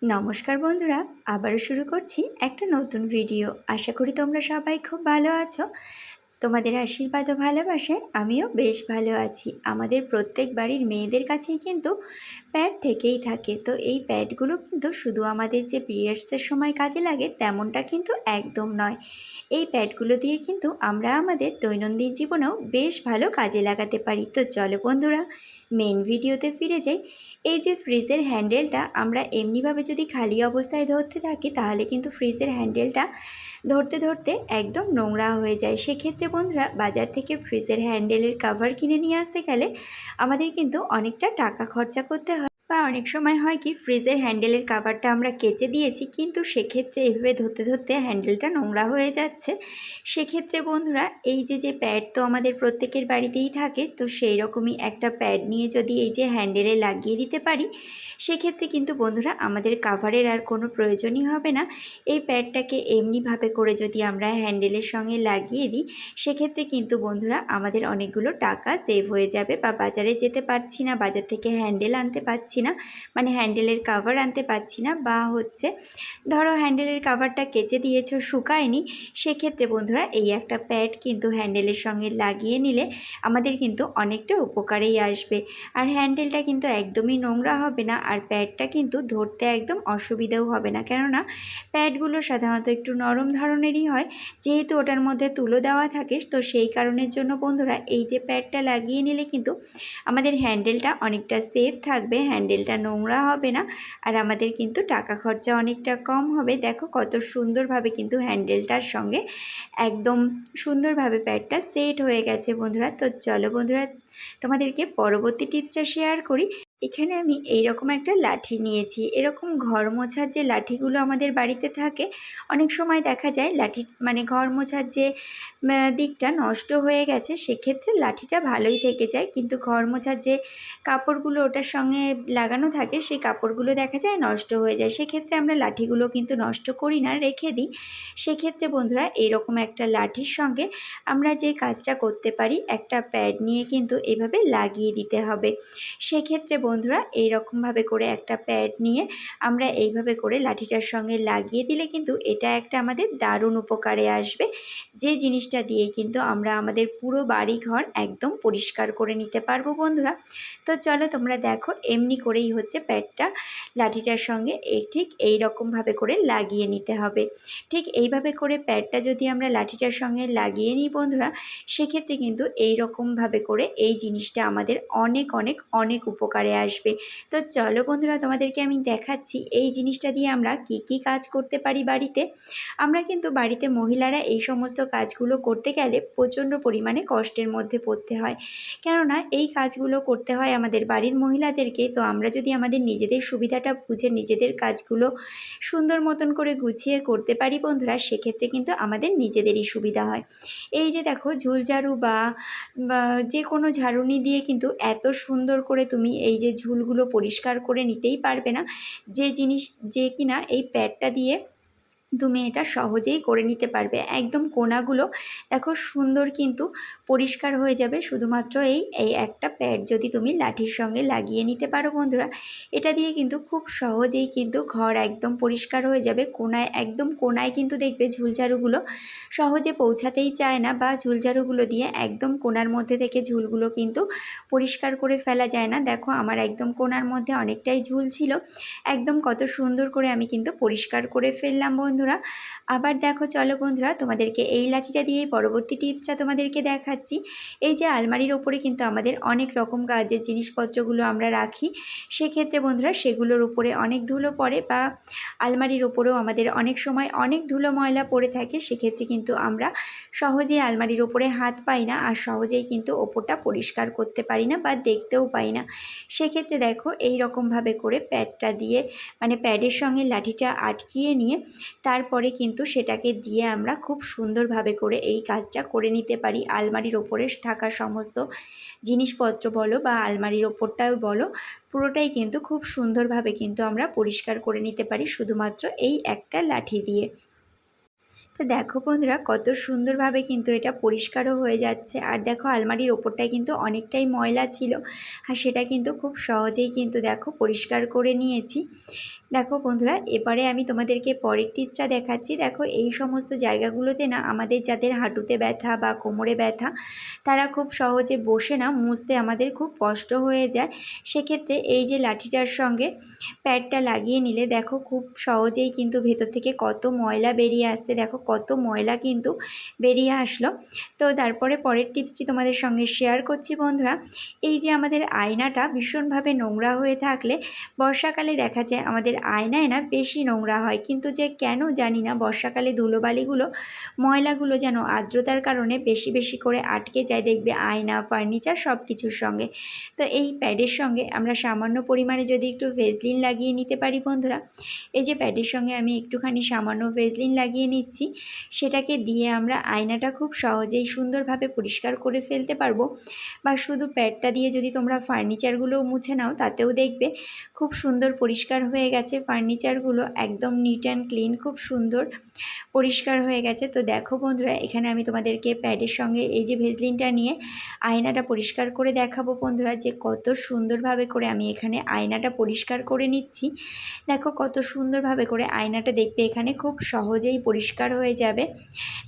নমস্কার বন্ধুরা, আবারও শুরু করছি একটা নতুন ভিডিও। আশা করি তোমরা সবাই খুব ভালো আছো। তোমাদের আশীর্বাদ ও ভালোবাসায় আমিও বেশ ভালো আছি। আমাদের প্রত্যেক বাড়ির মেয়েদের কাছেই কিন্তু প্যাড থেকেই থাকে। তো এই প্যাডগুলো কিন্তু শুধু আমাদের যে পিরিয়ডসের সময় কাজে লাগে তেমনটা কিন্তু একদম নয়। এই প্যাডগুলো দিয়ে কিন্তু আমরা আমাদের দৈনন্দিন জীবনেও বেশ ভালো কাজে লাগাতে পারি। তো চলো বন্ধুরা, মেন ভিডিওতে ফিরে যাই। এই যে ফ্রিজের হ্যান্ডেলটা আমরা এমনিভাবে যদি খালি অবস্থায় ধরতে থাকি তাহলে কিন্তু ফ্রিজের হ্যান্ডেলটা ধরতে ধরতে একদম নোংরা হয়ে যায়। সেক্ষেত্রে বন্ধুরা, বাজার থেকে ফ্রিজের হ্যান্ডেলের কভার কিনে নিয়ে আসতে গেলে আমাদের কিন্তু অনেকটা টাকা খরচা করতে হয়, বা অনেক সময় হয় কি ফ্রিজের হ্যান্ডেলের কভারটা আমরা কেচে দিয়েছি কিন্তু সেক্ষেত্রে এভাবে ধরতে ধরতে হ্যান্ডেলটা নোংরা হয়ে যাচ্ছে। সেক্ষেত্রে বন্ধুরা, এই যে প্যাড তো আমাদের প্রত্যেকের বাড়িতেই থাকে, তো সেই রকমই একটা প্যাড নিয়ে যদি এই যে হ্যান্ডেলে লাগিয়ে দিতে পারি সেক্ষেত্রে কিন্তু বন্ধুরা আমাদের কাভারের আর কোনো প্রয়োজনই হবে না। এই প্যাডটাকে এমনিভাবে করে যদি আমরা হ্যান্ডেলের সঙ্গে লাগিয়ে দিই সেক্ষেত্রে কিন্তু বন্ধুরা আমাদের অনেকগুলো টাকা সেভ হয়ে যাবে, বা বাজারে যেতে পারছি না, বাজার থেকে হ্যান্ডেল আনতে পারছি না, মানে হ্যান্ডেলের কাভার আনতে পারছি না, বা হচ্ছে ধরো হ্যান্ডেলের কাভারটা কেচে দিয়েছো শুকায়নি, সেক্ষেত্রে বন্ধুরা এই একটা প্যাড কিন্তু হ্যান্ডেলের সঙ্গে লাগিয়ে নিলে আমাদের কিন্তু অনেকটা উপকারেই আসবে। আর হ্যান্ডেলটা কিন্তু একদমই নোংরা হবে না, আর প্যাডটা কিন্তু ধরতে একদম অসুবিধাও হবে না, কেননা প্যাডগুলো সাধারণত একটু নরম ধরনেরই হয়, যেহেতু ওটার মধ্যে তুলো দেওয়া থাকে। তো সেই কারণের জন্য বন্ধুরা এই যে প্যাডটা লাগিয়ে নিলে কিন্তু আমাদের হ্যান্ডেলটা অনেকটা সেফ থাকবে, হ্যান্ডেলটা নোংরা হবে না, আর আমাদের কিন্তু টাকা খরচা অনেকটা কম হবে। দেখো কত সুন্দরভাবে কিন্তু হ্যান্ডেলটার সঙ্গে একদম সুন্দরভাবে প্যাডটা সেট হয়ে গেছে বন্ধুরা। তো চলো বন্ধুরা, তোমাদেরকে পরবর্তী টিপসটা শেয়ার করি। এখানে আমি এইরকম একটা লাঠি নিয়েছি। এরকম ঘর মোছার যে লাঠিগুলো আমাদের বাড়িতে থাকে, অনেক সময় দেখা যায় লাঠি মানে ঘর মোছার যে দিকটা নষ্ট হয়ে গেছে সেক্ষেত্রে লাঠিটা ভালোই থেকে যায়, কিন্তু ঘর মোছার যে কাপড়গুলো ওটার সঙ্গে লাগানো থাকে সেই কাপড়গুলো দেখা যায় নষ্ট হয়ে যায়। সেক্ষেত্রে আমরা লাঠিগুলো কিন্তু নষ্ট করি না, রেখে দিই। সেক্ষেত্রে বন্ধুরা এইরকম একটা লাঠির সঙ্গে আমরা যে কাজটা করতে পারি, একটা প্যাড নিয়ে কিন্তু এভাবে লাগিয়ে দিতে হবে। সেক্ষেত্রে বন্ধুরা এইরকমভাবে করে একটা প্যাড নিয়ে আমরা এইভাবে করে লাঠিটার সঙ্গে লাগিয়ে দিলে কিন্তু এটা একটা আমাদের দারুণ উপকারে আসবে, যে জিনিসটা দিয়ে কিন্তু আমরা আমাদের পুরো বাড়ি ঘর একদম পরিষ্কার করে নিতে পারবো বন্ধুরা। তো চলো তোমরা দেখো, এমনি করেই হচ্ছে প্যাডটা লাঠিটার সঙ্গে ঠিক এই রকমভাবে করে লাগিয়ে নিতে হবে। ঠিক এইভাবে করে প্যাডটা যদি আমরা লাঠিটার সঙ্গে লাগিয়ে নিই বন্ধুরা, সেক্ষেত্রে কিন্তু এই রকমভাবে করে এই জিনিসটা আমাদের অনেক অনেক অনেক উপকারে আসবে। তো চলো বন্ধুরা, তোমাদেরকে আমি দেখাচ্ছি এই জিনিসটা দিয়ে আমরা কি কি কাজ করতে পারি বাড়িতে। আমরা কিন্তু বাড়িতে মহিলারা এই সমস্ত কাজগুলো করতে গেলে প্রচণ্ড পরিমাণে কষ্টের মধ্যে পড়তে হয়, কেননা এই কাজগুলো করতে হয় আমাদের বাড়ির মহিলাদেরকে। তো আমরা যদি আমাদের নিজেদের সুবিধাটা বুঝে নিজেদের কাজগুলো সুন্দর মতন করে গুছিয়ে করতে পারি বন্ধুরা, সেক্ষেত্রে কিন্তু আমাদের নিজেদেরই সুবিধা হয়। এই যে দেখো, ঝুল ঝাড়ু বা যে কোনো ঝাড়ুনি দিয়ে কিন্তু এত সুন্দর করে তুমি এই যে ঝুলগুলো পরিষ্কার করে নিতেই পারবে না, যে জিনিস যে কিনা এই প্যাডটা দিয়ে তুমি এটা সহজেই করে নিতে পারবে। একদম কোণাগুলো দেখো সুন্দর কিন্তু পরিষ্কার হয়ে যাবে, শুধুমাত্র এই একটা প্যাড যদি তুমি লাঠির সঙ্গে লাগিয়ে নিতে পারো বন্ধুরা। এটা দিয়ে কিন্তু খুব সহজেই কিন্তু ঘর একদম পরিষ্কার হয়ে যাবে। কোণায় একদম কোণায় কিন্তু দেখবে ঝুলঝাড়ুগুলো সহজে পৌঁছাতেই চায় না, বা ঝুলঝাড়ুগুলো দিয়ে একদম কোণার মধ্যে থেকে ঝুলগুলো কিন্তু পরিষ্কার করে ফেলা যায় না। দেখো আমার একদম কোণার মধ্যে অনেকটাই ঝুল ছিল, একদম কত সুন্দর করে আমি কিন্তু পরিষ্কার করে ফেললাম বন্ধুরা। আবার দেখো, চলো বন্ধুরা, তোমাদেরকে এই লাঠিটা দিয়েই পরবর্তী টিপসটা তোমাদেরকে দেখাচ্ছি। এই যে আলমারির ওপরে কিন্তু আমাদের অনেক রকম কাজের জিনিসপত্রগুলো আমরা রাখি, সেক্ষেত্রে বন্ধুরা সেগুলোর উপরে অনেক ধুলো পড়ে, বা আলমারির ওপরেও আমাদের অনেক সময় অনেক ধুলো ময়লা পড়ে থাকে। সেক্ষেত্রে কিন্তু আমরা সহজেই আলমারির ওপরে হাত পাই না, আর সহজেই কিন্তু ওপরটা পরিষ্কার করতে পারি না বা দেখতেও পাই না। সেক্ষেত্রে দেখো এই রকমভাবে করে প্যাডটা দিয়ে মানে প্যাডের সঙ্গে লাঠিটা আটকিয়ে নিয়ে তারপরে কিন্তু সেটাকে দিয়ে আমরা খুব সুন্দরভাবে করে এই কাজটা করে নিতে পারি। আলমারির ওপরে থাকা সমস্ত জিনিসপত্র বলো বা আলমারির ওপরটাও বলো, পুরোটাই কিন্তু খুব সুন্দরভাবে কিন্তু আমরা পরিষ্কার করে নিতে পারি শুধুমাত্র এই একটা লাঠি দিয়ে। তো দেখো বন্ধুরা কত সুন্দরভাবে কিন্তু এটা পরিষ্কারও হয়ে যাচ্ছে। আর দেখো আলমারির ওপরটায় কিন্তু অনেকটাই ময়লা ছিল, আর সেটা কিন্তু খুব সহজেই কিন্তু দেখো পরিষ্কার করে নিয়েছি। দেখো বন্ধুরা, এবারে আমি তোমাদেরকে পরের টিপসটা দেখাচ্ছি। দেখো এই সমস্ত জায়গাগুলোতে না আমাদের যাদের হাঁটুতে ব্যথা বা কোমরে ব্যথা, তারা খুব সহজে বসে না মুছতে আমাদের খুব কষ্ট হয়ে যায়। সেক্ষেত্রে এই যে লাঠিটার সঙ্গে প্যাডটা লাগিয়ে নিলে দেখো খুব সহজেই কিন্তু ভেতর থেকে কত ময়লা বেরিয়ে আসতে, দেখো কত ময়লা কিন্তু বেরিয়ে আসলো। তো তারপরে পরের টিপসটি তোমাদের সঙ্গে শেয়ার করছি বন্ধুরা। এই যে আমাদের আয়নাটা ভীষণভাবে নোংরা হয়ে থাকলে বর্ষাকালে দেখা যায় আমাদের আয়নায় না বেশি নোংরা হয়, কিন্তু যে কেন জানি না বর্ষাকালে ধুলোবালিগুলো ময়লাগুলো যেন আর্দ্রতার কারণে বেশি বেশি করে আটকে যায়, দেখবে আয়না ফার্নিচার সব কিছুর সঙ্গে। তো এই প্যাডের সঙ্গে আমরা সামান্য পরিমাণে যদি একটু ভেসলিন লাগিয়ে নিতে পারি বন্ধুরা, এই যে প্যাডের সঙ্গে আমি একটুখানি সামান্য ভেসলিন লাগিয়ে নিচ্ছি, সেটাকে দিয়ে আমরা আয়নাটা খুব সহজেই সুন্দরভাবে পরিষ্কার করে ফেলতে পারবো। বা শুধু প্যাডটা দিয়ে যদি তোমরা ফার্নিচারগুলোও মুছে নাও, তাতেও দেখবে খুব সুন্দর পরিষ্কার হয়ে গেছে ফার্নিচারগুলো, একদম নিট অ্যান্ড ক্লিন, খুব সুন্দর পরিষ্কার হয়ে গেছে। তো দেখো বন্ধুরা, এখানে আমি তোমাদেরকে প্যাডের সঙ্গে এই যে ভেসলিনটা নিয়ে আয়নাটা পরিষ্কার করে দেখাবো বন্ধুরা, যে কত সুন্দরভাবে করে আমি এখানে আয়নাটা পরিষ্কার করে নিচ্ছি। দেখো কত সুন্দরভাবে করে আয়নাটা দেখবে এখানে খুব সহজেই পরিষ্কার হয়ে যাবে।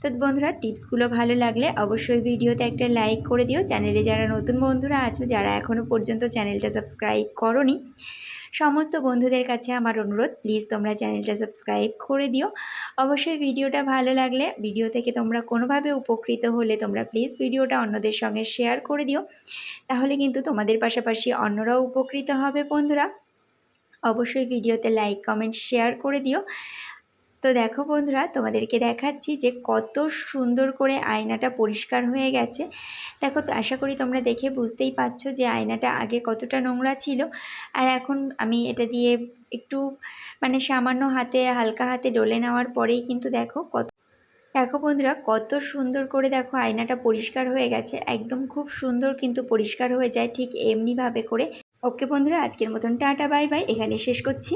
তো বন্ধুরা, টিপসগুলো ভালো লাগলে অবশ্যই ভিডিওতে একটা লাইক করে দিও। চ্যানেলে যারা নতুন বন্ধুরা আছো, যারা এখনও পর্যন্ত চ্যানেলটা সাবস্ক্রাইব করোনি, সমস্ত বন্ধুদের কাছে আমার অনুরোধ, প্লিজ তোমরা চ্যানেলটা সাবস্ক্রাইব করে দিও। অবশ্যই ভিডিওটা ভালো লাগলে, ভিডিও থেকে তোমরা কোনোভাবে উপকৃত হলে তোমরা প্লিজ ভিডিওটা অন্যদের সঙ্গে শেয়ার করে দিও, তাহলে কিন্তু তোমাদের পাশাপাশি অন্যরাও উপকৃত হবে বন্ধুরা। অবশ্যই ভিডিওতে লাইক কমেন্ট শেয়ার করে দিও। তো দেখো বন্ধুরা, তোমাদেরকে দেখাচ্ছি যে কত সুন্দর করে আয়নাটা পরিষ্কার হয়ে গেছে। দেখো, তো আশা করি তোমরা দেখে বুঝতেই পারছো যে আয়নাটা আগে কতটা নোংরা ছিল, আর এখন আমি এটা দিয়ে একটু মানে সামান্য হাতে, হালকা হাতে ডলে নেওয়ার পরেই কিন্তু দেখো বন্ধুরা কত সুন্দর করে দেখো আয়নাটা পরিষ্কার হয়ে গেছে, একদম খুব সুন্দর কিন্তু পরিষ্কার হয়ে যায় ঠিক এমনিভাবে করে। ওকে বন্ধুরা, আজকের মতন টাটা বাই বাই, এখানে শেষ করছি।